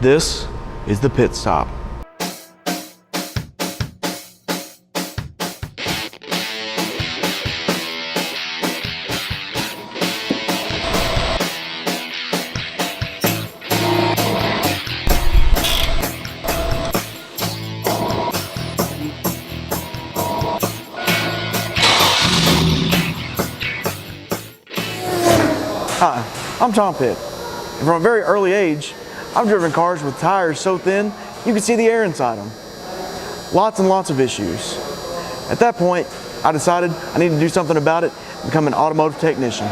This is the Pit Stop. Hi, I'm Tom Pitt, and from a very early age, I've driven cars with tires so thin you can see the air inside them. Lots and lots of issues. At that point, I decided I needed to do something about it and become an automotive technician.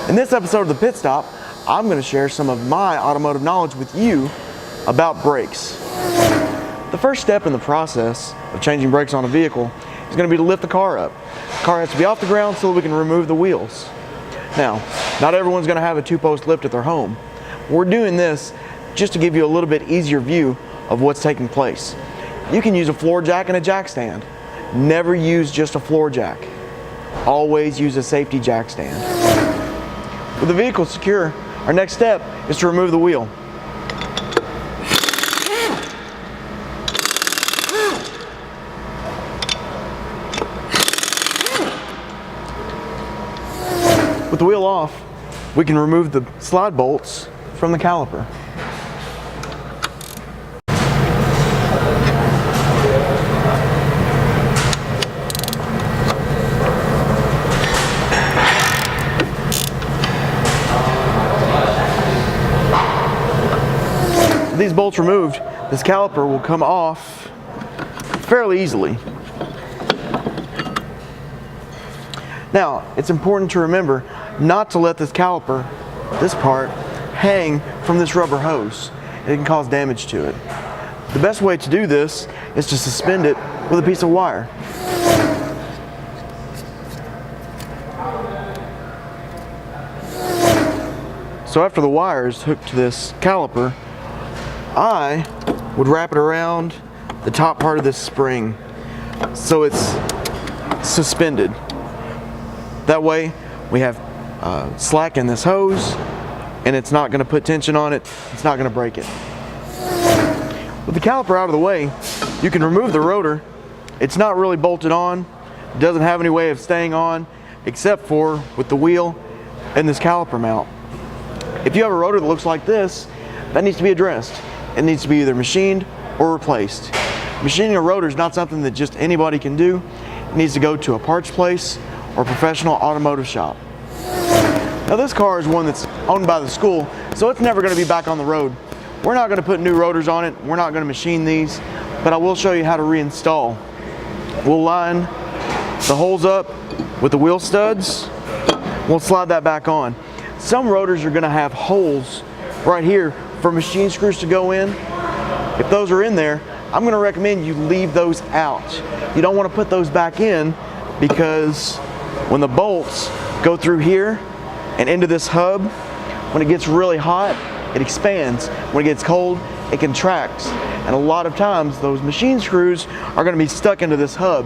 In this episode of the Pit Stop, I'm going to share some of my automotive knowledge with you about brakes. The first step in the process of changing brakes on a vehicle is going to be to lift the car up. The car has to be off the ground so that we can remove the wheels. Now, not everyone's going to have a two-post lift at their home. We're doing this just to give you a little bit easier view of what's taking place. You can use a floor jack and a jack stand. Never use just a floor jack. Always use a safety jack stand. With the vehicle secure, our next step is to remove the wheel. With the wheel off, we can remove the slide bolts from the caliper. With these bolts removed, this caliper will come off fairly easily. Now, it's important to remember not to let this caliper, this part, hang from this rubber hose. It can cause damage to it. The best way to do this is to suspend it with a piece of wire. So after the wire is hooked to this caliper, I would wrap it around the top part of this spring so it's suspended. That way we have slack in this hose and it's not going to put tension on it, it's not going to break it. With the caliper out of the way, you can remove the rotor. It's not really bolted on, it doesn't have any way of staying on except for with the wheel and this caliper mount. If you have a rotor that looks like this, that needs to be addressed. It needs to be either machined or replaced. Machining a rotor is not something that just anybody can do. It needs to go to a parts place or professional automotive shop. Now this car is one that's owned by the school, so it's never going to be back on the road. We're not going to put new rotors on it, we're not going to machine these, but I will show you how to reinstall. We'll line the holes up with the wheel studs, we'll slide that back on. Some rotors are going to have holes right here for machine screws to go in. If those are in there, I'm going to recommend you leave those out. You don't want to put those back in because when the bolts go through here and into this hub, when it gets really hot, it expands. When it gets cold, it contracts. And a lot of times, those machine screws are going to be stuck into this hub.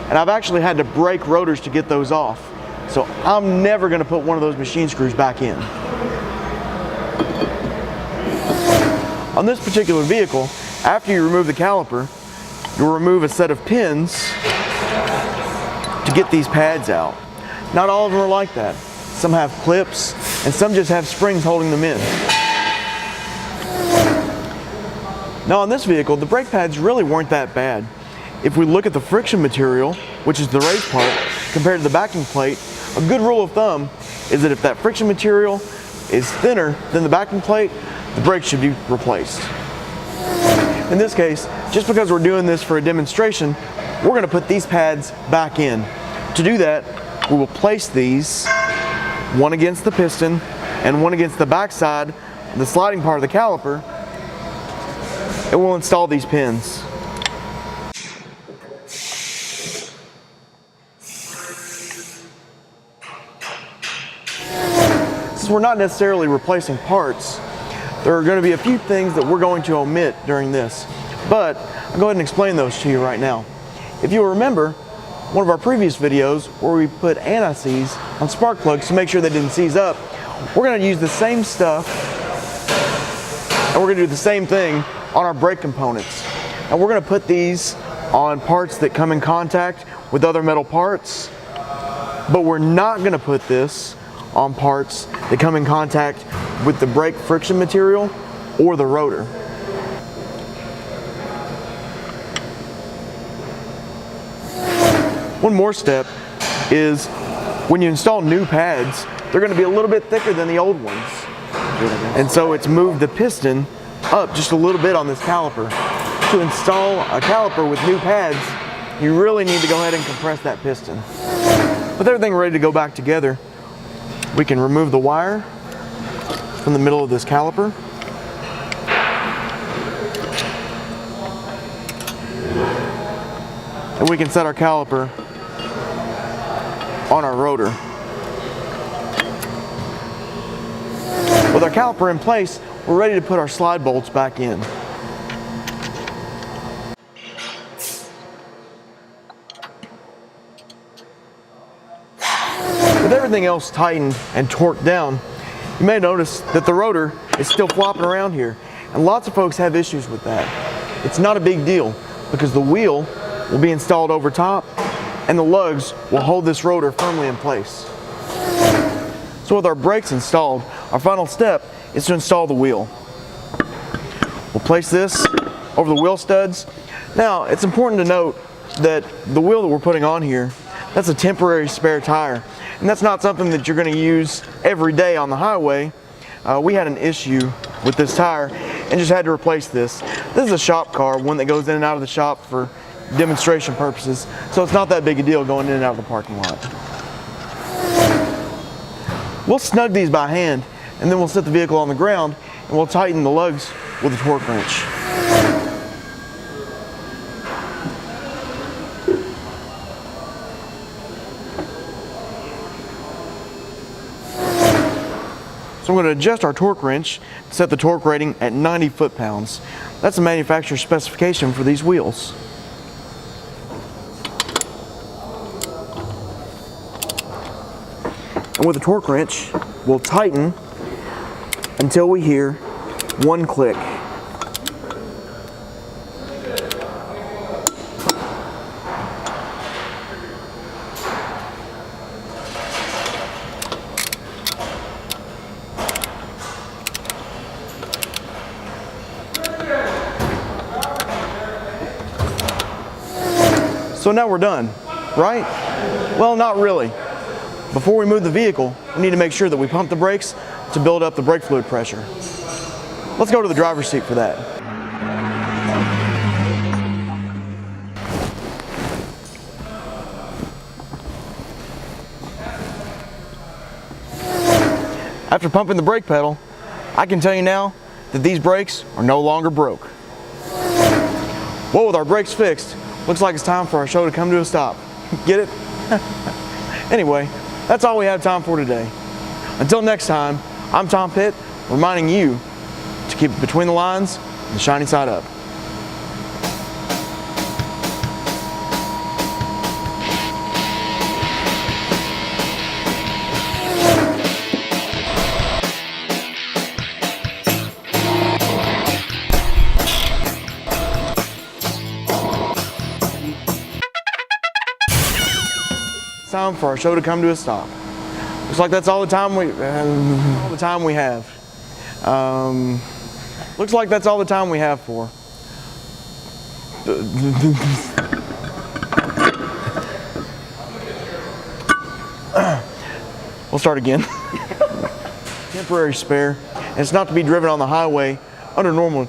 And I've actually had to break rotors to get those off. So I'm never going to put one of those machine screws back in. On this particular vehicle, after you remove the caliper, you'll remove a set of pins to get these pads out. Not all of them are like that. Some have clips and some just have springs holding them in. Now on this vehicle, the brake pads really weren't that bad. If we look at the friction material, which is the raised part, compared to the backing plate, a good rule of thumb is that if that friction material is thinner than the backing plate, the brakes should be replaced. In this case, just because we're doing this for a demonstration, we're going to put these pads back in. To do that, we will place these, one against the piston and one against the backside, the sliding part of the caliper, and we'll install these pins. Since we're not necessarily replacing parts, there are going to be a few things that we're going to omit during this, but I'll go ahead and explain those to you right now. If you'll remember, one of our previous videos where we put anti-seize on spark plugs to make sure they didn't seize up, we're going to use the same stuff And we're gonna do the same thing on our brake components. And we're gonna put these on parts that come in contact with other metal parts, but we're not gonna put this on parts that come in contact with the brake friction material or the rotor. One more step is when you install new pads, they're going to be a little bit thicker than the old ones. And so it's moved the piston up just a little bit on this caliper. To install a caliper with new pads, you really need to go ahead and compress that piston. With everything ready to go back together, we can remove the wire from the middle of this caliper. And we can set our caliper on our rotor. With our caliper in place, we're ready to put our slide bolts back in. With everything else tightened and torqued down, you may notice that the rotor is still flopping around here, and lots of folks have issues with that. It's not a big deal because the wheel will be installed over top and the lugs will hold this rotor firmly in place. So with our brakes installed, our final step is to install the wheel. We'll place this over the wheel studs. Now, it's important to note that the wheel that we're putting on here, that's a temporary spare tire. And that's not something that you're going to use every day on the highway. We had an issue with this tire and just had to replace this. This is a shop car, one that goes in and out of the shop for demonstration purposes, so it's not that big a deal going in and out of the parking lot. We'll snug these by hand, and then we'll set the vehicle on the ground and we'll tighten the lugs with a torque wrench. So I'm going to adjust our torque wrench to set the torque rating at 90 foot-pounds. That's the manufacturer's specification for these wheels. And with the torque wrench, we'll tighten until we hear one click. So now we're done, right? Well, not really. Before we move the vehicle, we need to make sure that we pump the brakes to build up the brake fluid pressure. Let's go to the driver's seat for that. After pumping the brake pedal, I can tell you now that these brakes are no longer broke. Well, with our brakes fixed, looks like it's time for our show to come to a stop. Get it? Anyway, that's all we have time for today. Until next time, I'm Tom Pitt, reminding you to keep it between the lines and the shiny side up. Time for our show to come to a stop. Looks like that's all the time we have. Looks like that's all the time we have for. We'll start again. Temporary spare, and it's not to be driven on the highway under normal.